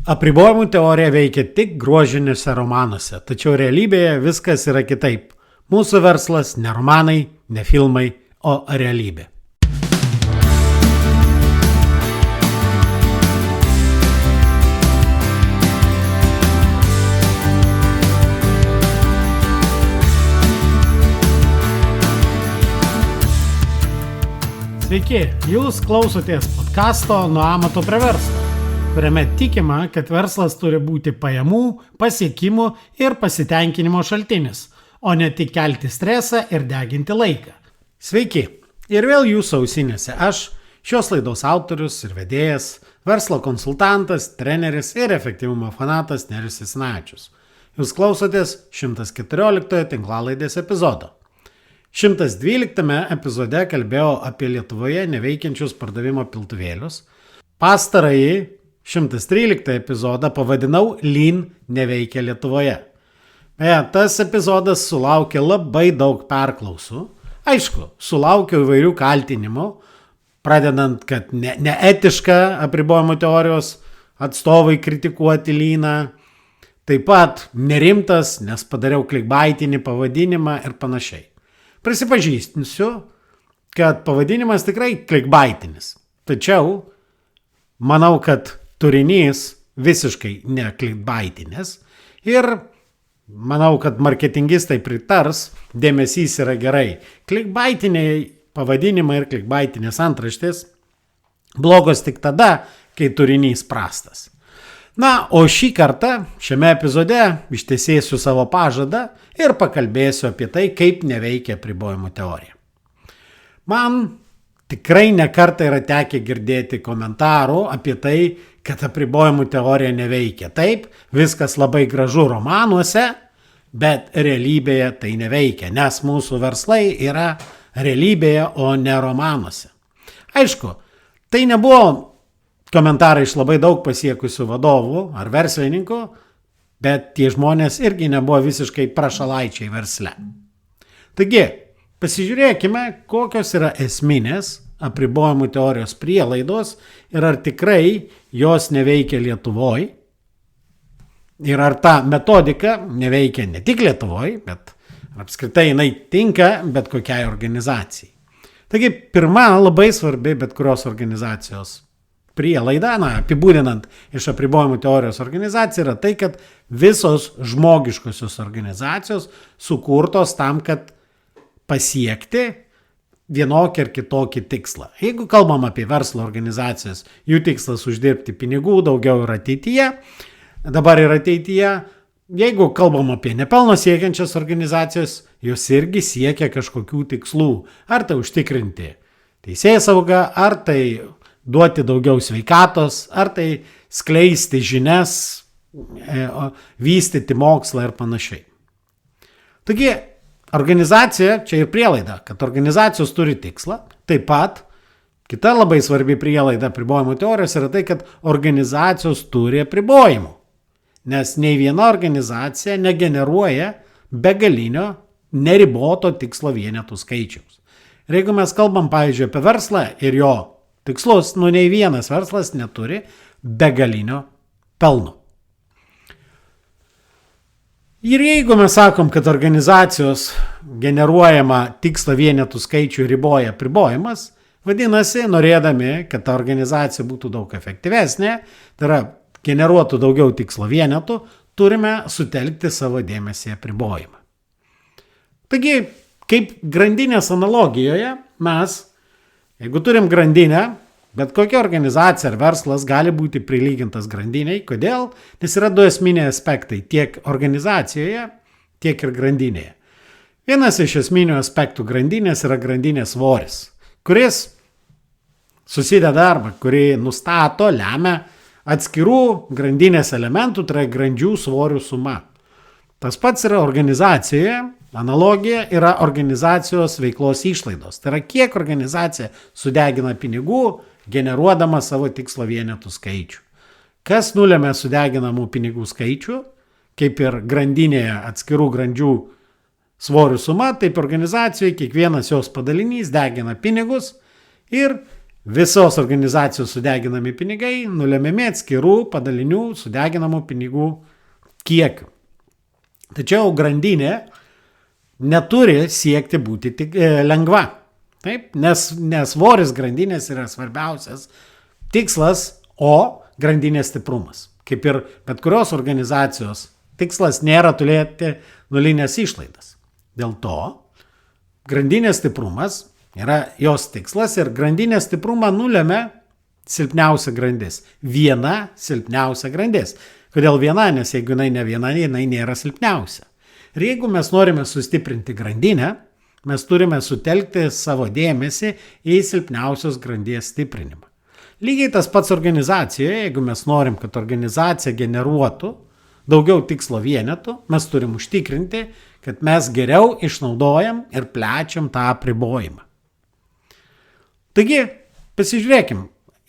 Apribojimų teorija veikia tik grožiniuose romanuose, tačiau realybėje viskas yra kitaip. Mūsų verslas ne romanai, ne filmai, o realybė. Sveiki, jūs klausotės podcasto Nuo amato prie verslo, kuriame tikima, kad verslas turi būti pajamų, pasiekimų ir pasitenkinimo šaltinis, o ne tik kelti stresą ir deginti laiką. Sveiki, ir vėl jūsų ausinėse aš, šios laidos autorius ir vedėjas, verslo konsultantas, treneris ir efektyvumo fanatas Nerijus Jasinavičius. Jūs klausotės 114 tinklalaidės epizodo. 112 epizode kalbėjau apie Lietuvoje neveikiančius pardavimo piltuvėlius. Pastarąjį 113 epizodą pavadinau Lean neveikia Lietuvoje. Tas epizodas sulaukė labai daug perklausų. Aišku, sulaukiau įvairių kaltinimų, pradedant, kad neetiška apribojimų teorijos atstovai kritikuoti Leaną. Taip pat nerimtas, nes padariau clickbaitinį pavadinimą ir panašiai. Prisipažįstinsiu, kad pavadinimas tikrai clickbaitinis. Tačiau manau, kad turinys visiškai ne clickbaitinis. Ir manau, kad marketingistai pritars, dėmesys yra gerai. Clickbaitiniai pavadinimai ir clickbaitinės antraštės blogos tik tada, kai turinys prastas. Na, o šį kartą šiame epizode ištesėsiu savo pažadą ir pakalbėsiu apie tai, kaip neveikia apribojimų teorija. Man tikrai nekartą yra tekę girdėti komentarų apie tai, kad apribojimų teorija neveikia. Taip, viskas labai gražu romanuose, bet realybėje tai neveikia, nes mūsų verslai yra realybėje, o ne romanuose. Aišku, tai nebuvo komentarai iš labai daug pasiekusių vadovų ar verslininkų, bet tie žmonės irgi nebuvo visiškai prašalaičiai versle. Taigi, pasižiūrėkime, kokios yra esminės apribojimų teorijos prielaidos ir ar tikrai jos neveikia Lietuvoje. Ir ar ta metodika neveikia ne tik Lietuvoje, bet apskritai jinai tinka bet kokiai organizacijai. Taigi, pirma labai svarbi bet kurios organizacijos prielaida, apibūdinant iš apribojimų teorijos organizaciją, yra tai, kad visos žmogiškosios organizacijos sukurtos tam, kad pasiekti vienokį ir kitokį tikslą. Jeigu kalbam apie verslo organizacijas, jų tikslas uždirbti pinigų daugiau ir ateityje, dabar ir ateityje. Jeigu kalbam apie nepelno siekiančias organizacijas, jos irgi siekia kažkokių tikslų. Ar tai užtikrinti teisėsaugą, ar tai duoti daugiau sveikatos, ar tai skleisti žinias, vystyti mokslą ir panašiai. Taigi, organizacija, čia ir prielaida, kad organizacijos turi tikslą. Taip pat, kita labai svarbi prielaida apribojimų teorijos yra tai, kad organizacijos turi apribojimų. Nes nei viena organizacija negeneruoja begalinio, neriboto tikslo vienetų skaičiaus. Ir jeigu mes kalbam, pavyzdžiui, apie verslą ir jo tikslus, nei vienas verslas neturi begalinio pelno. Ir jeigu mes sakom, kad organizacijos generuojama tikslo vienetų skaičių riboja apribojimas, vadinasi, norėdami, kad ta organizacija būtų daug efektyvesnė, tai yra generuotų daugiau tikslo vienetų, turime sutelkti savo dėmesį apribojimą. Taigi, kaip grandinės analogijoje, mes, jeigu turim grandinę, bet kokia organizacija ar verslas gali būti prilygintas grandiniai. Kodėl? Nes yra du esminiai aspektai tiek organizacijoje, tiek ir grandinėje. Vienas iš esminių aspektų grandinės yra grandinės svoris, kuris susideda arba kurį nustato, lemia atskirų grandinės elementų, tai yra grandžių svorių suma. Tas pats yra organizacijoje. Analogija yra organizacijos veiklos išlaidos. Tai yra, kiek organizacija sudegina pinigų, generuodama savo tikslo vienetų skaičių. Kas nulemia sudeginamų pinigų skaičių, kaip ir grandinėje atskirų grandžių svorių suma, taip organizacijoje kiekvienas jos padalinys degina pinigus ir Visos organizacijos sudeginami pinigai nulemiami atskirų padalinių sudeginamų pinigų kiekiu. Tačiau grandinė neturi siekti būti tik lengva. Taip? Nes svoris grandinės yra svarbiausias tikslas, o grandinės stiprumas. Kaip ir bet kurios organizacijos tikslas nėra turėti nulinės išlaidas. Dėl to grandinės stiprumas yra jos tikslas ir grandinės stiprumą nulemia silpniausia grandis. Viena silpniausia grandis. Kodėl viena? Nes jeigu jinai ne viena, jinai nėra silpniausia. Ir jeigu mes norime sustiprinti grandinę, mes turime sutelkti savo dėmesį į silpniausios grandies stiprinimą. Lygiai tas pats organizacijoje, jeigu mes norim, kad organizacija generuotų daugiau tikslo vienetų, mes turim užtikrinti, kad mes geriau išnaudojam ir plečiam tą apribojimą. Taigi, pasižiūrėkim,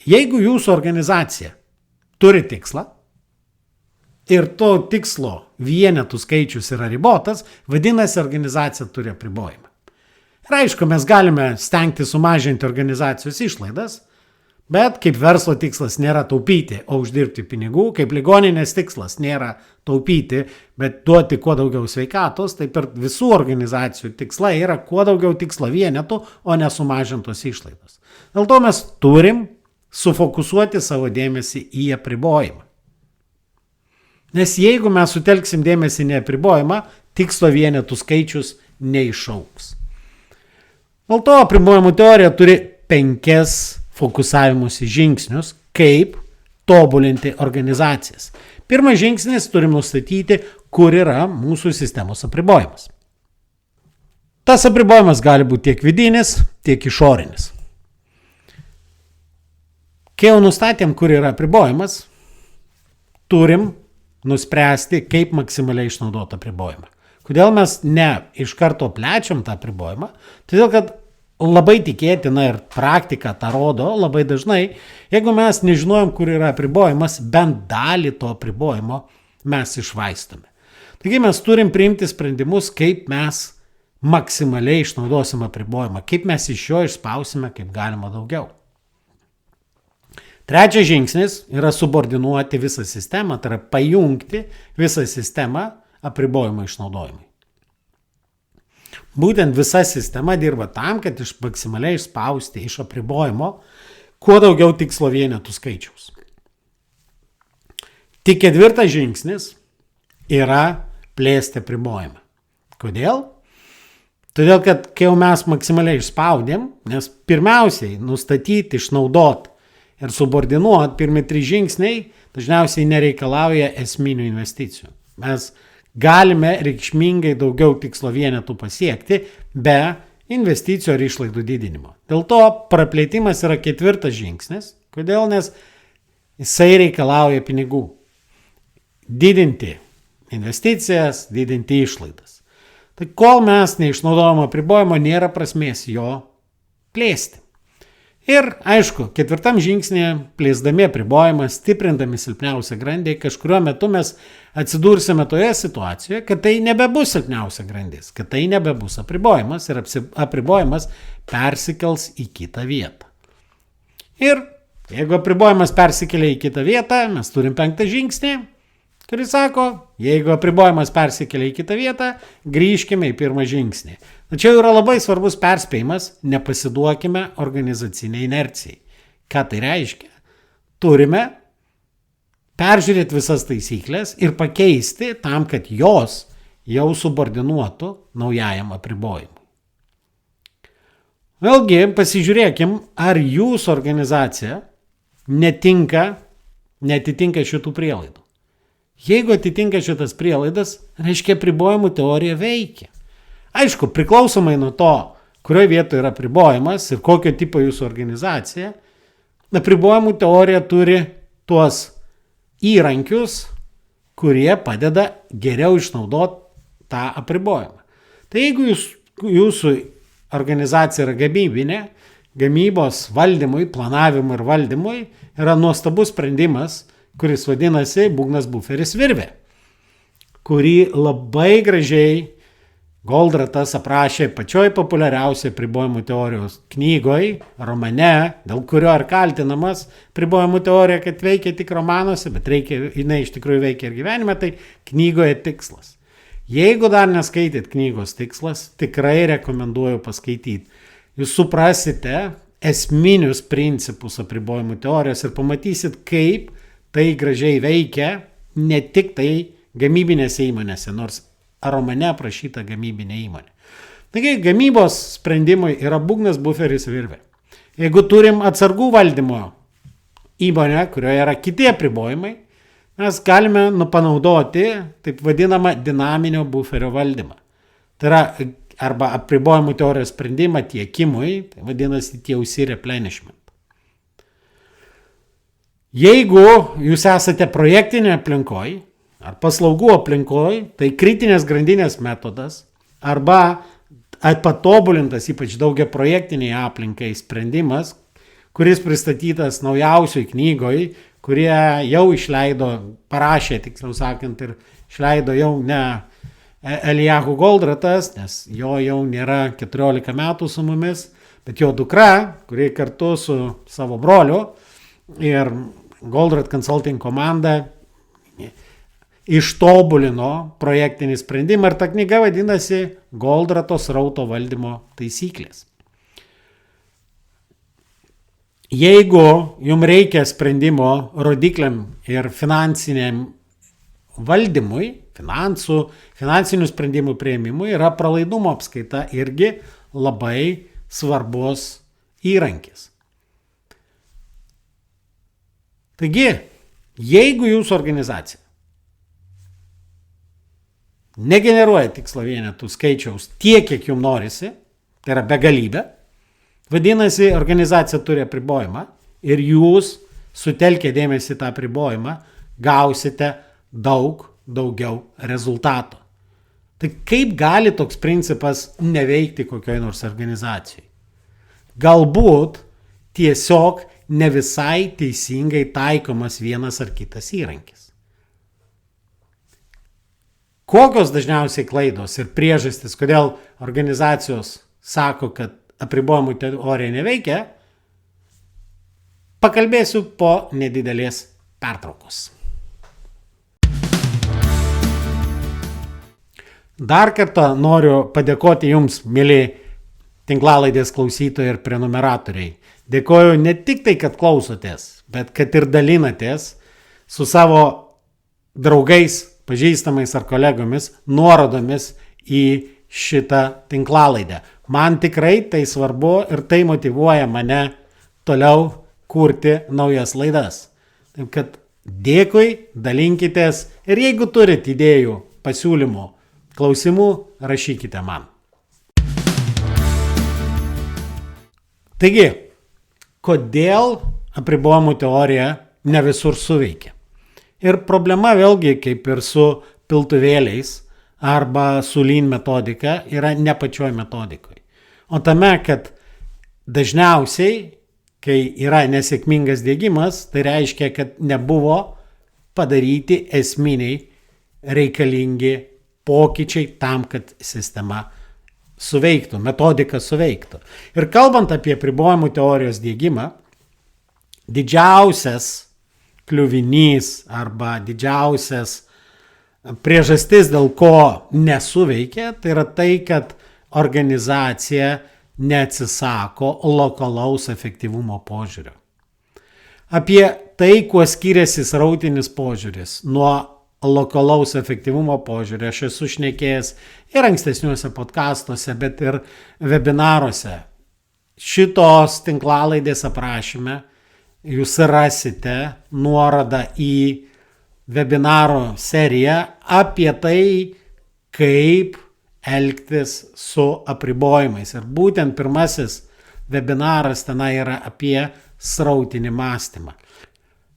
jeigu jūsų organizacija turi tikslą ir to tikslo vienetų skaičius yra ribotas, vadinasi, organizacija turi apribojimą. Ir aišku, mes galime stengti sumažinti organizacijos išlaidas, bet kaip verslo tikslas nėra taupyti, o uždirbti pinigų, kaip ligoninės tikslas nėra taupyti, bet duoti kuo daugiau sveikatos, tai per visų organizacijų tikslai yra kuo daugiau tikslo vienetų, o ne sumažintos išlaidos. Dėl to mes turim sufokusuoti savo dėmesį į apribojimą. Nes jeigu mes sutelksim dėmesį į apribojimą, tikslo vienetų skaičius neišaugs. Dėl to apribojimų teorija turi 5 fokusavimusi žingsnius, kaip tobulinti organizacijas. Pirmas žingsnis turim nustatyti, kur yra mūsų sistemos apribojimas. Tas apribojimas gali būti tiek vidinis, tiek išorinis. Kai jau nustatėm, kur yra apribojimas, turim nuspręsti, kaip maksimaliai išnaudoti apribojimą. Kodėl mes ne iš karto plečiam tą apribojimą? Todėl, kad labai tikėtina ir praktika tą rodo labai dažnai, jeigu mes nežinojom, kur yra apribojimas, bent dalį to apribojimo mes išvaistome. Taigi mes turim priimti sprendimus, kaip mes maksimaliai išnaudosim apribojimą, kaip mes iš jo išspausime kaip galima daugiau. Trečias žingsnis yra subordinuoti visą sistemą, tai yra pajungti visą sistemą apribojimo išnaudojimui. Būtent visa sistema dirba tam, kad maksimaliai išspausti iš apribojimo kuo daugiau tikslo vienetų skaičiaus. Tik 4 žingsnis yra plėsti apribojimą. Kodėl? Todėl, kad kai jau mes maksimaliai išspaudėm, nes pirmiausiai nustatyti, išnaudoti ir subordinuoti, pirmi 3 žingsniai dažniausiai nereikalauja esminių investicijų. Mes galime reikšmingai daugiau tikslo vienetų pasiekti be investicijų ar išlaidų didinimo. Dėl to praplėtimas yra 4 žingsnis. Kodėl? Nes jisai reikalauja pinigų. Didinti investicijas, didinti išlaidas. Tai kol mes neišnaudojam apribojimo, nėra prasmės jo plėsti. Ir aišku, 4 žingsnėje, plėsdami apribojimą, stiprindami silpniausią grandį, kažkuriuo metu mes atsidursime toje situacijoje, kad tai nebebus silpniausia grandis, kad tai nebebus apribojimas ir apribojimas persikels į kitą vietą. Ir jeigu apribojimas persikelia į kitą vietą, mes turim 5 žingsnį, kuris sako, jeigu apribojimas persikelia į kitą vietą, grįžkime į 1 žingsnį. Tačiau yra labai svarbus perspėjimas, nepasiduokime organizaciniai inercijai. Ką tai reiškia? Turime peržiūrėti visas taisyklės ir pakeisti tam, kad jos jau subordinuotų naujajam apribojimui. Vėlgi, pasižiūrėkim, ar jūsų organizacija netitinka šitų prielaidų. Jeigu atitinka šitas prielaidas, reiškia apribojimų teorija veikia. Aišku, priklausomai nuo to, kurioje vietoje yra apribojimas ir kokio tipo jūsų organizacija, apribojimų teorija turi tuos įrankius, kurie padeda geriau išnaudoti tą apribojimą. Tai jeigu jūsų organizacija yra gamybinė, gamybos valdymui, planavimui ir valdymui yra nuostabus sprendimas, kuris vadinasi būgnas buferis virvė, kurį labai gražiai Goldratas aprašė pačioj populiariausiai apribojimų teorijos knygoj, romane, dėl kurio ir kaltinamas apribojimų teorija, kad veikia tik romanuose, bet jinai iš tikrųjų veikia ir gyvenime, tai knygoje tikslas. Jeigu dar neskaitėt knygos tikslas, tikrai rekomenduoju paskaityti. Jūs suprasite esminius principus apribojimų teorijos ir pamatysit, kaip tai gražiai veikia ne tik tai gamybinėse įmonėse, nors romane aprašyta gamybinė įmonė. Taigi gamybos sprendimui yra būgnas, buferis, virvė. Jeigu turim atsargų valdymo įmonę, kurioje yra kiti apribojimai, mes galime panaudoti taip vadinamą dinaminio buferio valdymą. Tai yra arba apribojimų teorijos sprendimą tiekimui, tai vadinasi TOC replenishment. Jeigu jūs esate projektinė aplinkoj ar paslaugų aplinkoj, tai kritinės grandinės metodas arba patobulintas ypač daugia projektiniai aplinkai sprendimas, kuris pristatytas naujausioj knygoj, kurie jau parašė, tiksliau sakant, ir išleido jau ne Elijahu Goldratas, nes jo jau nėra 14 metų su mumis, bet jo dukra, kuri kartu su savo broliu ir Goldrat Consulting komanda ištobulino projektinį sprendimą ir ta knyga vadinasi Goldrato srauto valdymo taisyklės. Jeigu jums reikia sprendimo rodikliam ir finansiniam valdymui, finansinių sprendimų priėmimui, yra pralaidumo apskaita irgi labai svarbus įrankis. Taigi, jeigu jūsų organizacija negeneruoja tikslo vienetų skaičiaus tiek, kiek jums norisi, tai yra begalybė, vadinasi, organizacija turi apribojimą ir jūs sutelkę dėmesį tą apribojimą gausite daugiau rezultato. Tai kaip gali toks principas neveikti kokioj nors organizacijai? Galbūt tiesiog ne visai teisingai taikomas vienas ar kitas įrankis. Kokios dažniausiai klaidos ir priežastys, kodėl organizacijos sako, kad apribojimų teorija neveikia, pakalbėsiu po nedidelės pertraukos. Dar kartą noriu padėkoti jums, mėly tinklalaidės klausytojai ir prenumeratoriai. Dėkoju ne tik tai, kad klausotės, bet kad ir dalinatės su savo draugais, pažįstamais ar kolegomis nuorodomis į šitą tinklalaidę. Man tikrai tai svarbu ir tai motyvuoja mane toliau kurti naujas laidas. Taip kad dėkui, dalinkitės ir jeigu turit idėjų, pasiūlymų, klausimų, rašykite man. Taigi, kodėl apribojimų teorija ne visur suveikia? Ir problema vėlgi, kaip ir su piltuvėliais arba su lean metodika, yra ne pačioj metodikoje. O tame, kad dažniausiai, kai yra nesėkmingas diegimas, tai reiškia, kad nebuvo padaryti esminiai reikalingi pokyčiai tam, kad sistema suveiktų, metodika suveiktų. Ir kalbant apie apribojimų teorijos diegimą, didžiausias kliuvinys arba didžiausias priežastis, dėl ko nesuveikia, tai yra tai, kad organizacija neatsisako lokalaus efektyvumo požiūrio. Apie tai, kuo skiriasi srautinis požiūris nuo lokalaus efektyvumo požiūrio, aš esu šnekėjęs ir ankstesniuose podcastuose, bet ir webinaruose. Šitos tinklalaidės aprašyme jūs rasite nuorodą į webinaro seriją apie tai, kaip elgtis su apribojimais. Ir būtent pirmasis webinaras tenai yra apie srautinį mąstymą.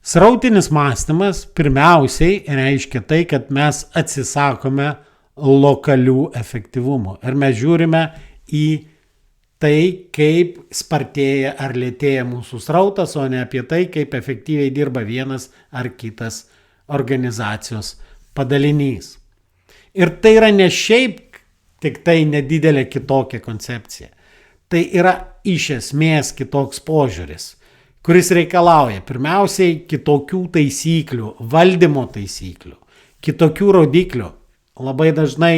Srautinis mąstymas pirmiausiai reiškia tai, kad mes atsisakome lokalių efektyvumų ir mes žiūrime į tai, kaip spartėja ar lėtėja mūsų srautas, o ne apie tai, kaip efektyviai dirba vienas ar kitas organizacijos padalinys. Ir tai yra ne šiaip tik tai nedidelė kitokia koncepcija. Tai yra iš esmės kitoks požiūris, kuris reikalauja pirmiausiai kitokių taisyklių, valdymo taisyklių, kitokių rodiklių, labai dažnai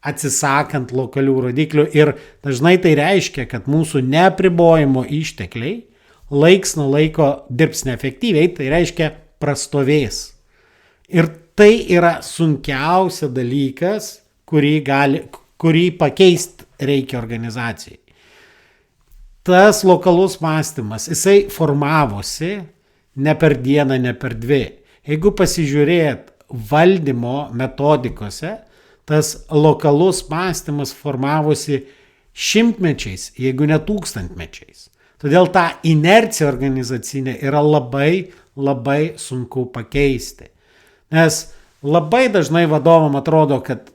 atsisakant lokalių rodiklių ir dažnai tai reiškia, kad mūsų neapribojimo ištekliai laiks nuo laiko dirbs neefektyviai, tai reiškia prastovės. Ir tai yra sunkiausia dalykas, kurį pakeisti reikia organizacijai. Tas lokalus mąstymas, jisai formavosi ne per dieną, ne per dvi. Jeigu pasižiūrėt valdymo metodikose, tas lokalus mąstymas formavosi šimtmečiais, jeigu ne tūkstantmečiais. Todėl tą inerciją organizacinę yra labai, labai sunku pakeisti. Nes labai dažnai vadovam atrodo, kad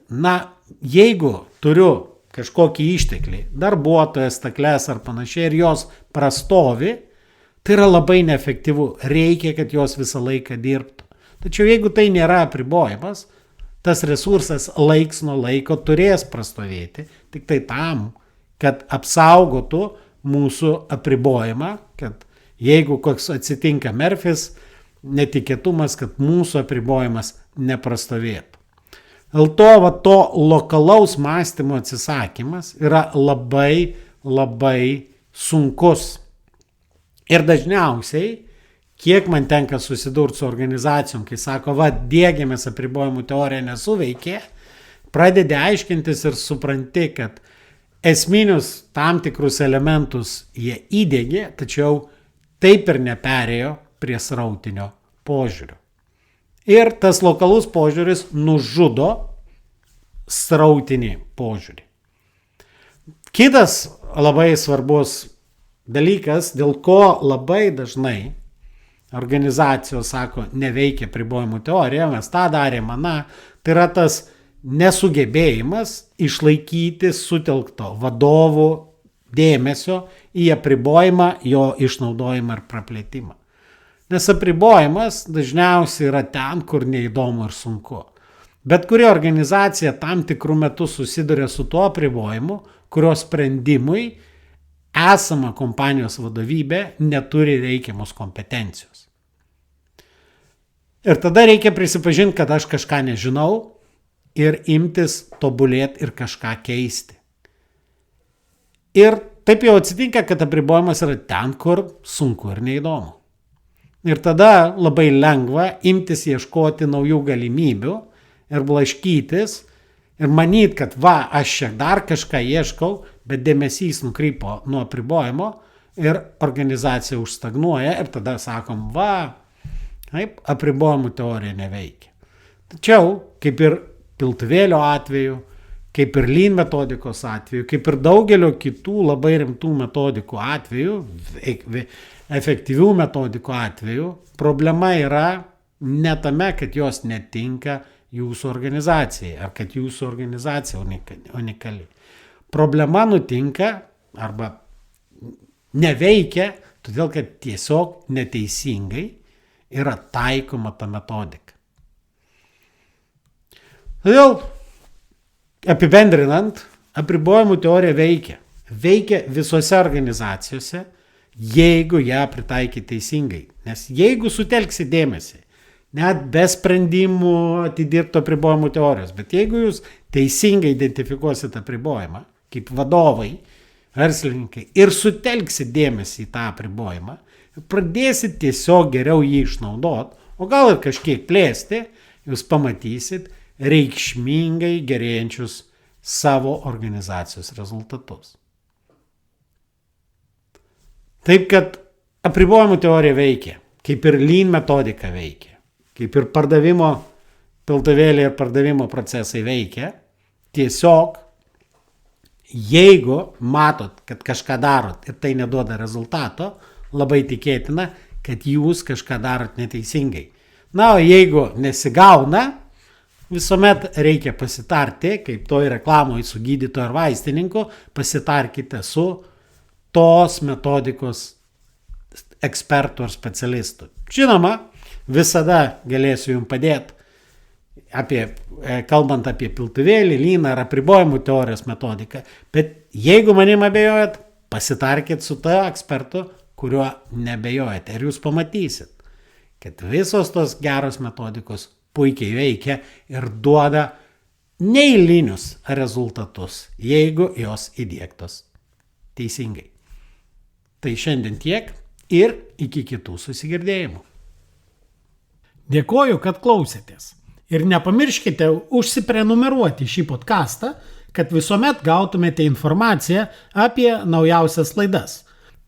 jeigu turiu kažkokį išteklį, darbuotojas, stakles ar panašiai, ir jos prastovi, tai yra labai neefektyvu. Reikia, kad jos visą laiką dirbtų. Tačiau jeigu tai nėra apribojimas, tas resursas laiks nuo laiko turės prastovėti, tik tai tam, kad apsaugotų mūsų apribojimą, kad jeigu koks atsitinka Murphys netikėtumas, kad mūsų apribojimas neprastovėtų. Dėl to lokalaus mąstymo atsisakymas yra labai, labai sunkus. Ir dažniausiai, kiek man tenka susidurti su organizacijom, kai sako, diegiamės apribojimų teorija nesuveikė, pradedi aiškintis ir supranti, kad esminius tam tikrus elementus jie įdėgė, tačiau taip ir neperėjo prie srautinio požiūrio. Ir tas lokalus požiūris nužudo srautinį požiūrį. Kitas labai svarbus dalykas, dėl ko labai dažnai organizacijos sako, neveikia apribojimų teorija, mes tą darėme, tai yra tas nesugebėjimas išlaikyti sutelkto vadovų dėmesio į apribojimą, jo išnaudojimą ir praplėtimą. Nes apribojimas dažniausiai yra ten, kur neįdomu ir sunku. Bet kuri organizacija tam tikrų metų susiduria su tuo apribojimu, kurio sprendimui esama kompanijos vadovybė neturi reikiamos kompetencijos. Ir tada reikia prisipažinti, kad aš kažką nežinau ir imtis tobulėti ir kažką keisti. Ir taip jau atsitinka, kad apribojimas yra ten, kur sunku ir neįdomu. Ir tada labai lengva imtis ieškoti naujų galimybių ir blaškytis ir manyti, kad aš čia dar kažką ieškau, bet dėmesys nukrypo nuo apribojimo ir organizacija užstagnuoja ir tada sakom, apribojimų teorija neveikia. Tačiau, kaip ir piltuvėlio atveju, kaip ir Lean metodikos atveju, kaip ir daugelio kitų labai rimtų metodikų atveju, efektyvių metodikų atveju, problema yra ne tame, kad jos netinka jūsų organizacijai ar kad jūsų organizacija unikali. Problema nutinka arba neveikia, todėl kad tiesiog neteisingai yra taikoma ta metodika. Todėl, apibendrinant, apribojimų teorija veikia. Veikia visose organizacijose, jeigu ją pritaikyti teisingai. Nes jeigu sutelksi dėmesį, net be sprendimų atidirbto apribojimų teorijos, bet jeigu jūs teisingai identifikuosite apribojimą, kaip vadovai, verslininkai, ir sutelksi dėmesį į tą apribojimą, pradėsit tiesiog geriau jį išnaudot, o gal ir kažkiek plėsti, jūs pamatysit reikšmingai gerėjančius savo organizacijos rezultatus. Taip, kad apribojimų teorija veikia, kaip ir Lean metodika veikia, kaip ir pardavimo piltuvėliai ir pardavimo procesai veikia. Tiesiog, jeigu matot, kad kažką darot ir tai neduoda rezultato, labai tikėtina, kad jūs kažką darot neteisingai. O jeigu nesigauna, visuomet reikia pasitarti, kaip toj reklamoje su gydytoju ar vaistininku, pasitarkite su tos metodikos ekspertų ar specialistų. Žinoma, visada galėsiu jums padėti kalbant apie piltuvėlį, lyną ar apribojimų teorijos metodiką. Bet jeigu manim abejojat, pasitarkit su ta ekspertu, kuriuo nebejojate. Ir jūs pamatysit, kad visos tos geros metodikos puikiai veikia ir duoda neeilinius rezultatus, jeigu jos įdiegtos teisingai. Tai šiandien tiek ir iki kitų susigirdėjimų. Dėkoju, kad klausėtės. Ir nepamirškite užsiprenumeruoti šį podcastą, kad visuomet gautumėte informaciją apie naujausias laidas.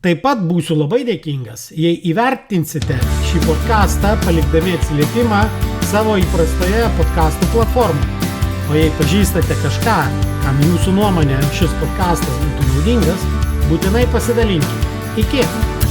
Taip pat būsiu labai dėkingas, jei įvertinsite šį podcastą palikdami atsiliepimą savo įprastoje podcastų platformoje. O jei pažįstate kažką, kam jūsų nuomonė šis podcastas būtų naudingas, būtinai pasidalinkite. Iki!